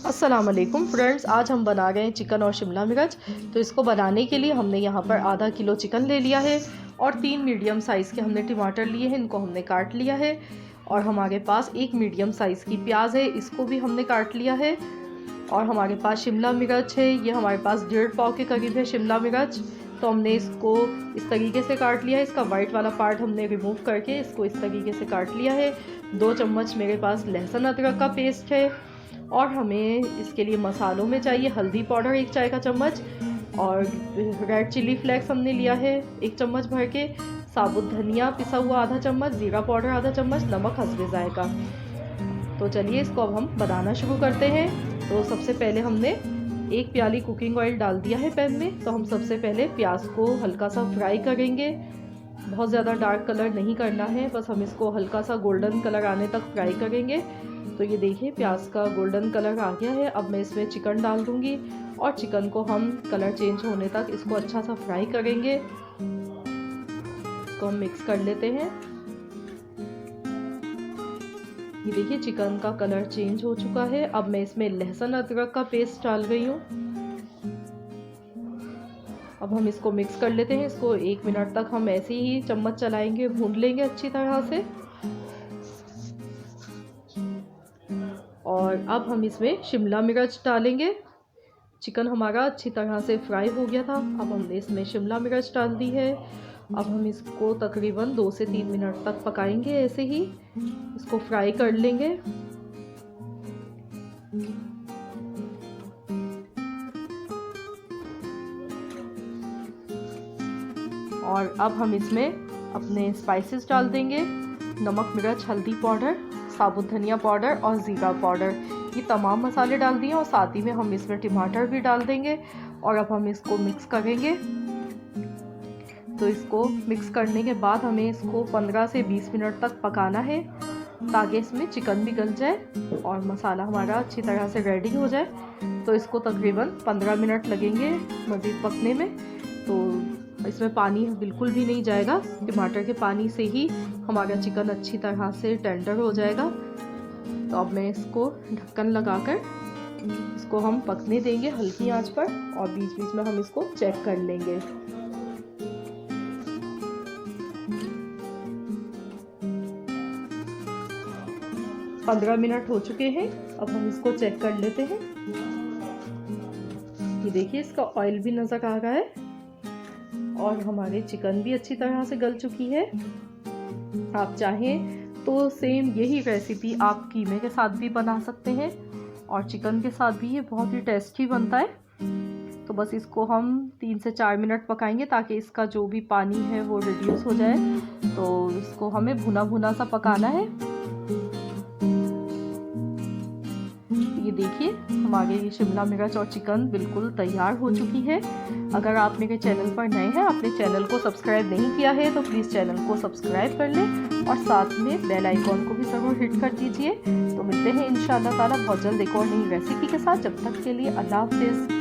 अस्सलाम वालेकुम फ्रेंड्स, आज हम बना रहे हैं चिकन और शिमला मिर्च। तो इसको बनाने के लिए हमने यहाँ पर आधा किलो चिकन ले लिया है और 3 मीडियम साइज़ के हमने टमाटर लिए हैं, इनको हमने काट लिया है। और हमारे पास एक मीडियम साइज़ की प्याज है, इसको भी हमने काट लिया है। और हमारे पास शिमला मिर्च है, ये हमारे पास 1.5 पाव के करीब है शिमला मिर्च। तो हमने इसको इस तरीके से काट लिया है, इसका वाइट वाला पार्ट हमने रिमूव करके इसको इस तरीके से काट लिया है। 2 चम्मच मेरे पास लहसुन अदरक का पेस्ट है। और हमें इसके लिए मसालों में चाहिए हल्दी पाउडर 1 चाय का चम्मच, और रेड चिली फ्लेक्स हमने लिया है 1 चम्मच भर के, साबुत धनिया पिसा हुआ आधा चम्मच, ज़ीरा पाउडर आधा चम्मच, नमक हस्बे जायका। तो चलिए इसको अब हम बनाना शुरू करते हैं। तो सबसे पहले हमने 1 प्याली कुकिंग ऑयल डाल दिया है पैन में। तो हम सबसे पहले प्याज को हल्का सा फ्राई करेंगे, बहुत ज़्यादा डार्क कलर नहीं करना है, बस हम इसको हल्का सा गोल्डन कलर आने तक फ्राई करेंगे। तो ये देखिए प्याज का गोल्डन कलर आ गया है। अब मैं इसमें चिकन डाल दूंगी और चिकन को हम कलर चेंज होने तक इसको अच्छा सा फ्राई करेंगे। इसको हम मिक्स कर लेते हैं। ये देखिए चिकन का कलर चेंज हो चुका है। अब मैं इसमें लहसुन अदरक का पेस्ट डाल गई हूँ। अब हम इसको मिक्स कर लेते हैं। इसको 1 मिनट तक हम ऐसे ही चम्मच चलाएंगे, भून लेंगे अच्छी तरह से। और अब हम इसमें शिमला मिर्च डालेंगे। चिकन हमारा अच्छी तरह से फ्राई हो गया था। अब हमने इसमें शिमला मिर्च डाल दी है। अब हम इसको तकरीबन 2 से 3 मिनट तक पकाएंगे, ऐसे ही इसको फ्राई कर लेंगे। और अब हम इसमें अपने स्पाइसेस डाल देंगे, नमक मिर्च हल्दी पाउडर, साबुत धनिया पाउडर और ज़ीरा पाउडर, ये तमाम मसाले डाल दिए। और साथ ही में हम इसमें टमाटर भी डाल देंगे। और अब हम इसको मिक्स करेंगे। तो इसको मिक्स करने के बाद हमें इसको 15 से 20 मिनट तक पकाना है, ताकि इसमें चिकन भी गल जाए और मसाला हमारा अच्छी तरह से रेडी हो जाए। तो इसको तकरीबन 15 मिनट लगेंगे मज़ीद पकने में। तो इसमें पानी बिल्कुल भी नहीं जाएगा, टमाटर के पानी से ही हमारा चिकन अच्छी तरह से टेंडर हो जाएगा। तो अब मैं इसको ढक्कन लगाकर इसको हम पकने देंगे हल्की आंच पर, और बीच बीच में हम इसको चेक कर लेंगे। पंद्रह मिनट हो चुके हैं। अब हम इसको चेक कर लेते हैं। ये देखिए इसका ऑयल भी नज़र आ रहा है और हमारे चिकन भी अच्छी तरह से गल चुकी है। आप चाहें तो सेम यही रेसिपी आप कीमे के साथ भी बना सकते हैं और चिकन के साथ भी ये बहुत ही टेस्टी बनता है। तो बस इसको हम 3 से 4 मिनट पकाएंगे, ताकि इसका जो भी पानी है वो रिड्यूस हो जाए। तो इसको हमें भुना भुना सा पकाना है। ये देखिए हमारे ये शिमला मिर्च और चिकन बिल्कुल तैयार हो चुकी है। अगर आप मेरे चैनल पर नए हैं, आपने चैनल को सब्सक्राइब नहीं किया है, तो प्लीज़ चैनल को सब्सक्राइब कर लें और साथ में बेल आइकॉन को भी ज़रूर हिट कर दीजिए। तो मिलते हैं इंशाअल्लाह ताला बहुत जल्द एक और नई रेसिपी के साथ। जब तक के लिए अल्लाह हाफिज़।